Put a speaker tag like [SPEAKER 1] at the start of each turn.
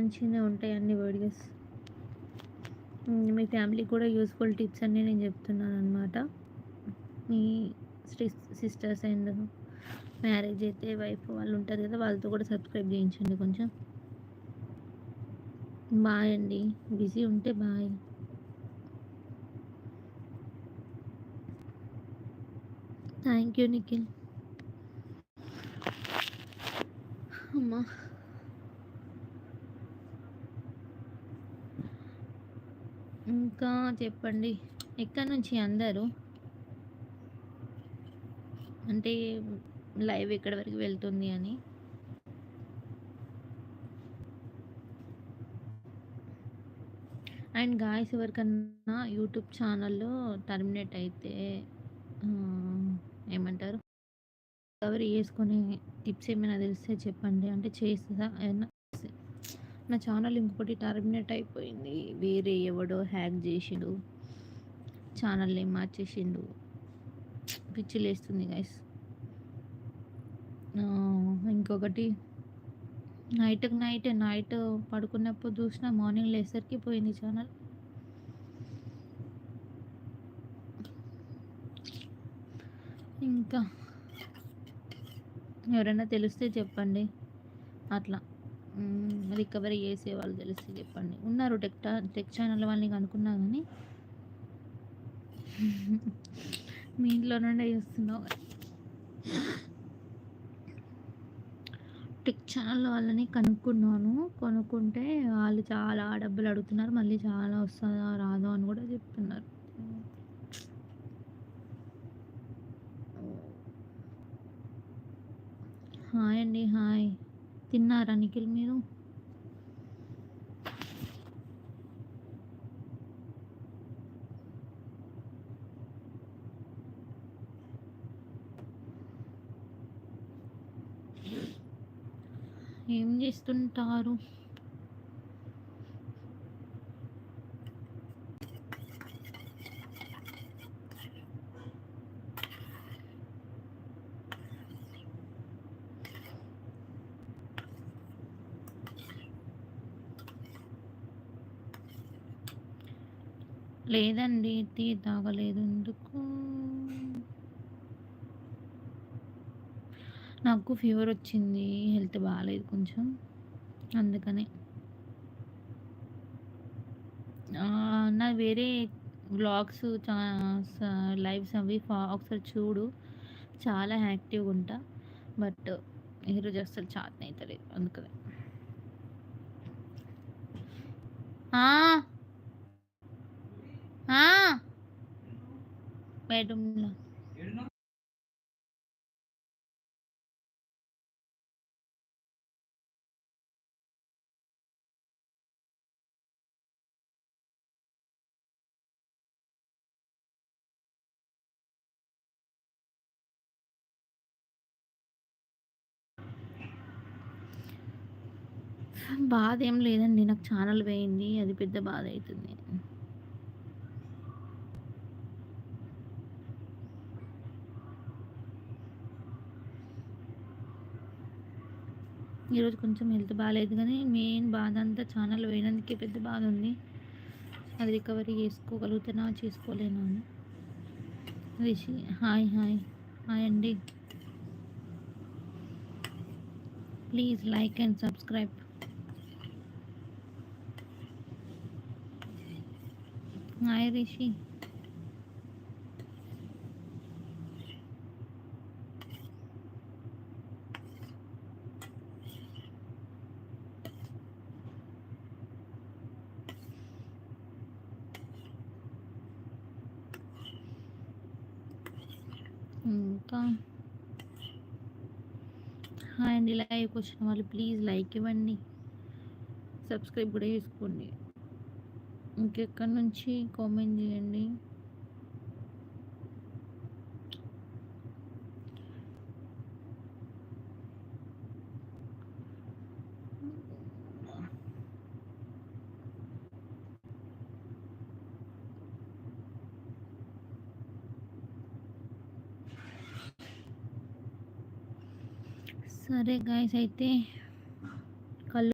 [SPEAKER 1] మంచిగానే ఉంటాయి అన్ని వీడియోస్. మీ ఫ్యామిలీకి కూడా యూస్ఫుల్ టిప్స్ అన్నీ నేను చెప్తున్నాను అనమాట. మీ సిస్టర్స్ అండ్ మ్యారేజ్ అయితే వైఫ్ వాళ్ళు ఉంటారు కదా, వాళ్ళతో కూడా సబ్స్క్రైబ్ చేయించండి కొంచెం. బాయ్ అండి, బిజీ ఉంటే బాయ్. Thank you Nikhil. అమ్మా ఇంకా చెప్పండి, ఎక్కడి నుంచి అందరూ, అంటే లైవ్ ఎక్కడి వరకు వెళ్తుంది అని. అండ్ గాయస్, ఎవరికన్నా యూట్యూబ్ ఛానల్లో టర్మినేట్ అయితే ఏమంటారు, రికవరీ చేసుకునే టిప్స్ ఏమైనా తెలిస్తే చెప్పండి. అంటే చేస్తుందా ఏమన్నా. నా ఛానల్ ఇంకొకటి టర్మినేట్ అయిపోయింది, వేరే ఎవడో హ్యాక్ చేసిండు, ఛానల్ ఏం మార్చేసిండు, పిచ్చి లేస్తుంది గైస్. ఇంకొకటి నైట్ పడుకున్నప్పుడు చూసిన మార్నింగ్ లేసరికి పోయింది ఛానల్. ఇంకా ఎవరైనా తెలిస్తే చెప్పండి, అట్లా రికవరీ చేసే వాళ్ళు తెలిస్తే చెప్పండి. ఉన్నారు టెక్ ఛానల్ వాళ్ళని అనుకున్నా కానీ మీ ఇంట్లో నుండే చూస్తున్నావు. టెక్ ఛానల్ వాళ్ళని కొనుక్కుంటే వాళ్ళు చాలా డబ్బులు అడుగుతున్నారు, మళ్ళీ చాలా వస్తుందా రాదో అని కూడా చెప్తున్నారు. హాయ్ అండి, హాయ్. తిన్నారా నిఖిల్ మీరు? ఏం చేస్తుంటారు? లేదండి, టీ తాగలేదు. ఎందుకు? నాకు ఫీవర్ వచ్చింది, హెల్త్ బాగాలేదు కొంచెం, అందుకని. నా వేరే వ్లాగ్స్ లైవ్స్ అవి ఒకసారి చూడు, చాలా యాక్టివ్గా ఉంటా. బట్ ఈరోజు అసలు చాతన అవుతలేదు, అందుకని. బెడ్రూమ్లో బాధ ఏం లేదండి, నాకు ఛానల్ పోయింది, అది పెద్ద బాధ అవుతుంది. ఈరోజు కొంచెం హెల్త్ బాగాలేదు, కానీ మెయిన్ బాధ అంతా ఛానల్ పోయినందుకే పెద్ద బాధ ఉంది. అది రికవరీ చేసుకోగలుగుతానా చేసుకోలేనా అని. రిషి హాయ్ హాయ్ హాయ్ అండి, please like and subscribe. Hi Rishi. ఇంకా హాయ్ అండి, లైవ్కి వచ్చిన వాళ్ళు ప్లీజ్ లైక్ ఇవ్వండి, సబ్స్క్రైబ్ కూడా చేసుకోండి. ఇంకెక్కడి నుంచి కామెంట్ చేయండి. సరే గాయస్, అయితే